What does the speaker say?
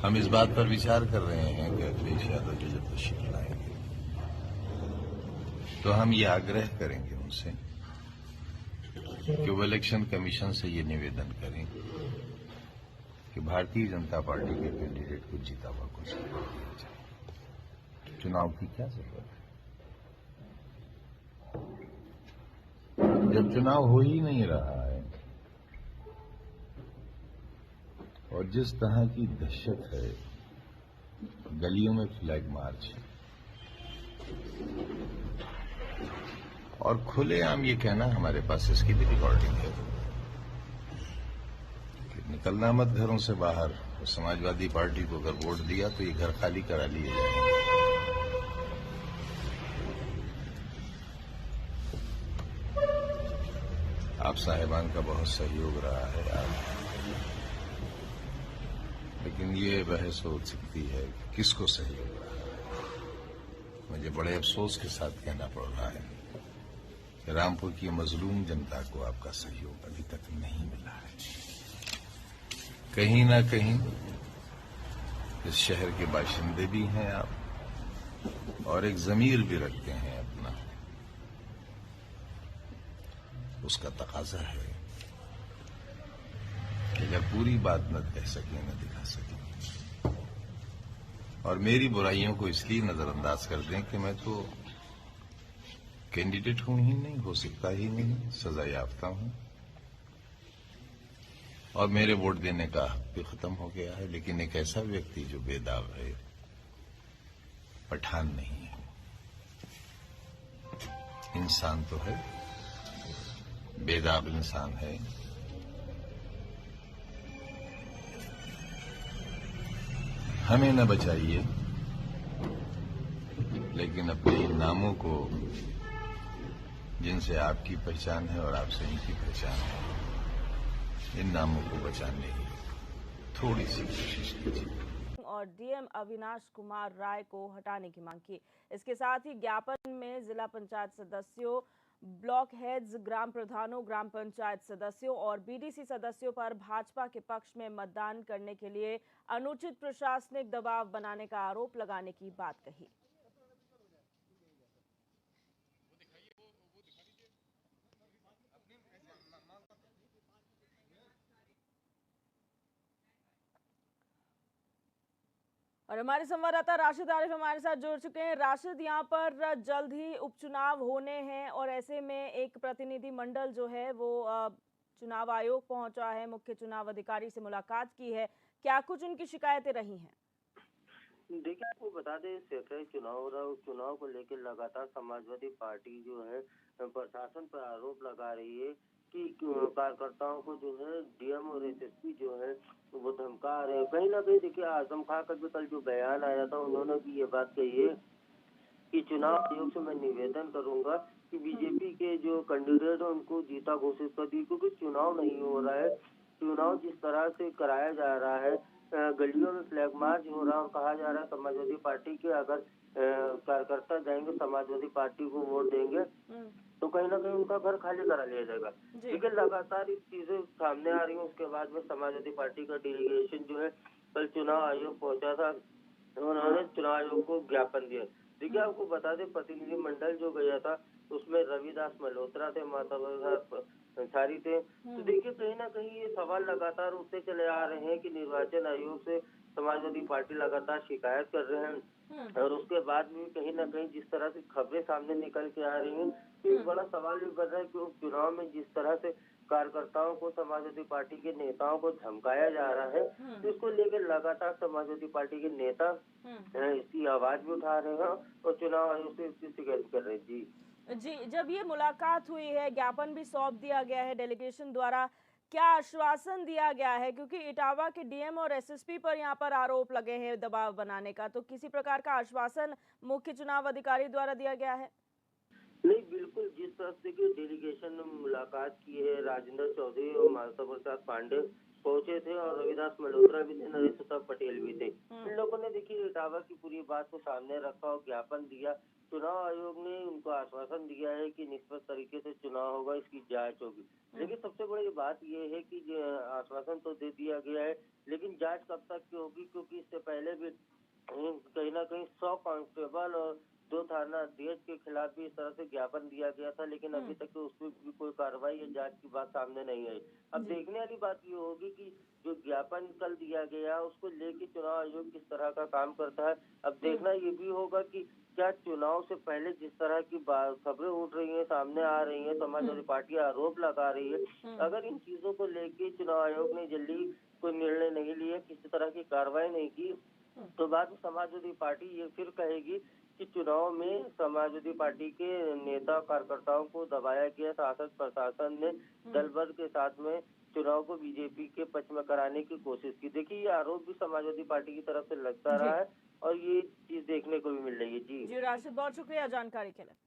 हम इस बात पर विचार कर रहे हैं कि अखिलेश यादव जी जब तशरीफ लाएंगे तो हम ये आग्रह करेंगे उनसे कि वो इलेक्शन कमीशन से ये निवेदन करें कि भारतीय जनता पार्टी के कैंडिडेट को जीता हुआ घोषित कर दिया जाए। चुनाव की क्या जरूरत है जब चुनाव हो ही नहीं रहा है और जिस तरह की दहशत है, गलियों में फ्लैग मार्च और खुलेआम ये कहना, हमारे पास इसकी भी रिकॉर्डिंग है कि निकलना मत घरों से बाहर, और समाजवादी पार्टी को अगर वोट दिया तो ये घर खाली करा लिए जाएंगे। आप साहिबान का बहुत सहयोग रहा है आप, लेकिन ये बहस हो सकती है कि किसको सहयोग रहा है। मुझे बड़े अफसोस के साथ कहना पड़ रहा है कि रामपुर की मजलूम जनता को आपका सहयोग अभी तक नहीं मिला है। कहीं ना कहीं इस शहर के बाशिंदे भी हैं आप और एक जमीर भी रखते हैं अपना, उसका तकाजा है कि अगर पूरी बात न कह सकें न दिखा सकें और मेरी बुराइयों को इसलिए नजरअंदाज कर दें कि मैं तो कैंडिडेट हूं ही नहीं, हो सकता ही नहीं, सजा याफ्ता हूं और मेरे वोट देने का हक भी खत्म हो गया है। लेकिन एक ऐसा व्यक्ति जो बेदाग है, पठान नहीं है, इंसान तो है, बेदाग इंसान है, हमें न बचाइए लेकिन अपने इन नामों को, जिनसे आपकी पहचान है और आपसे इनकी पहचान है, इन नामों को बचाने की थोड़ी सी कोशिश कीजिए। और डीएम अविनाश कुमार राय को हटाने की मांग की। इसके साथ ही ज्ञापन में जिला पंचायत सदस्यों, ब्लॉक हेड्स, ग्राम प्रधानों, ग्राम पंचायत सदस्यों और बीडीसी सदस्यों पर भाजपा के पक्ष में मतदान करने के लिए अनुचित प्रशासनिक दबाव बनाने का आरोप लगाने की बात कही। और हमारे संवाददाता राशिद आरिफ हमारे साथ जुड़ चुके हैं। राशिद, यहाँ पर जल्द ही उपचुनाव होने हैं और ऐसे में एक प्रतिनिधि मंडल जो है वो चुनाव आयोग पहुंचा है, मुख्य चुनाव अधिकारी से मुलाकात की है। क्या कुछ उनकी शिकायतें रही हैं? देखिए, आपको बता दें, सेक्रेटरी चुनाव हो रहा है। चुनाव को लेकर लगातार समाजवादी पार्टी जो है प्रशासन पर आरोप लगा रही है कि कार्यकर्ताओं को जो है डीएम और एसएसपी जो है वो धमका रहे हैं। कहीं ना कहीं देखिए, आजम खां का भी कल जो बयान आया था, उन्होंने भी ये बात कही है कि चुनाव आयोग से मैं निवेदन करूंगा कि बीजेपी के जो कैंडिडेट है उनको जीता घोषित कर दी, क्योंकि चुनाव नहीं हो रहा है। चुनाव जिस तरह से कराया जा रहा है, गलियों में फ्लैग मार्च हो रहा है और कहा जा रहा है समाजवादी पार्टी के अगर कार्यकर्ता जाएंगे समाजवादी पार्टी को वोट देंगे तो कहीं ना कहीं उनका घर खाली करा लिया जाएगा। लेकिन लगातार इस चीजें सामने आ रही है। उसके बाद में समाजवादी पार्टी का डेलीगेशन जो है कल चुनाव आयोग पहुंचा था, उन्होंने चुनाव आयोग को ज्ञापन दिया। देखिए, आपको बता दें, प्रतिनिधि मंडल जो गया था उसमें रविदास मल्होत्रा थे, माता अंसारी थे। तो देखिए, कहीं ना कहीं ये सवाल लगातार उठते चले आ रहे हैं कि निर्वाचन आयोग से समाजवादी पार्टी लगातार शिकायत कर रहे हैं और उसके बाद भी कहीं ना कहीं जिस तरह से खबरें सामने निकल के आ रही हैं, तो एक बड़ा सवाल भी बन रहा है कि चुनाव में जिस तरह से कार्यकर्ताओं को, समाजवादी पार्टी के नेताओं को धमकाया जा रहा है, तो इसको लेकर लगातार समाजवादी पार्टी के नेता इसकी आवाज भी उठा रहे हैं और चुनाव आयोग से इसकी शिकायत कर रहे हैं। जी, जब ये मुलाकात हुई है, ज्ञापन भी सौंप दिया गया है डेलीगेशन द्वारा, क्या आश्वासन दिया गया है? क्योंकि इटावा के डीएम और एसएसपी पर यहाँ पर आरोप लगे हैं दबाव बनाने का, तो किसी प्रकार का आश्वासन मुख्य चुनाव अधिकारी द्वारा दिया गया है? नहीं, बिल्कुल। जिस तरह से डेलीगेशन ने मुलाकात की है, राजेंद्र चौधरी और माधव प्रसाद पांडे पहुंचे थे और रविदास मल्होत्रा भी थे, नरेश प्रताप पटेल भी थे। इन लोगों ने देखिए इटावा की पूरी बात को सामने रखा और ज्ञापन दिया चुनाव आयोग ने उनको आश्वासन दिया है कि निष्पक्ष तरीके से चुनाव होगा, इसकी जांच होगी। लेकिन सबसे बड़ी बात यह है कि आश्वासन तो दे दिया गया है, लेकिन जांच कब तक की होगी, क्योंकि इससे पहले भी कहीं ना कहीं 100 कांस्टेबल और 2 थाना अध्यक्ष के खिलाफ भी इस तरह से ज्ञापन दिया गया था, लेकिन अभी तक तो उसमें भी कोई कार्रवाई या जांच की बात सामने नहीं आई। अब देखने वाली बात ये होगी कि जो ज्ञापन कल दिया गया उसको लेके चुनाव आयोग किस तरह का काम करता है। अब देखना ये भी होगा कि क्या चुनाव से पहले जिस तरह की खबरें उठ रही हैं, सामने आ रही हैं, समाजवादी पार्टी आरोप लगा रही है, अगर इन चीजों को लेके चुनाव आयोग ने जल्दी कोई निर्णय नहीं लिया, किसी तरह की कार्रवाई नहीं की, तो बाद में समाजवादी पार्टी ये फिर कहेगी कि चुनाव में समाजवादी पार्टी के नेता कार्यकर्ताओं को दबाया गया, शासन प्रशासन ने दलबल के साथ में चुनाव को बीजेपी के पक्ष में कराने की कोशिश की। देखिए, ये आरोप भी समाजवादी पार्टी की तरफ से लगता रहा है और ये चीज देखने को भी मिल रही है। जी राशिद, बहुत शुक्रिया जानकारी के लिए।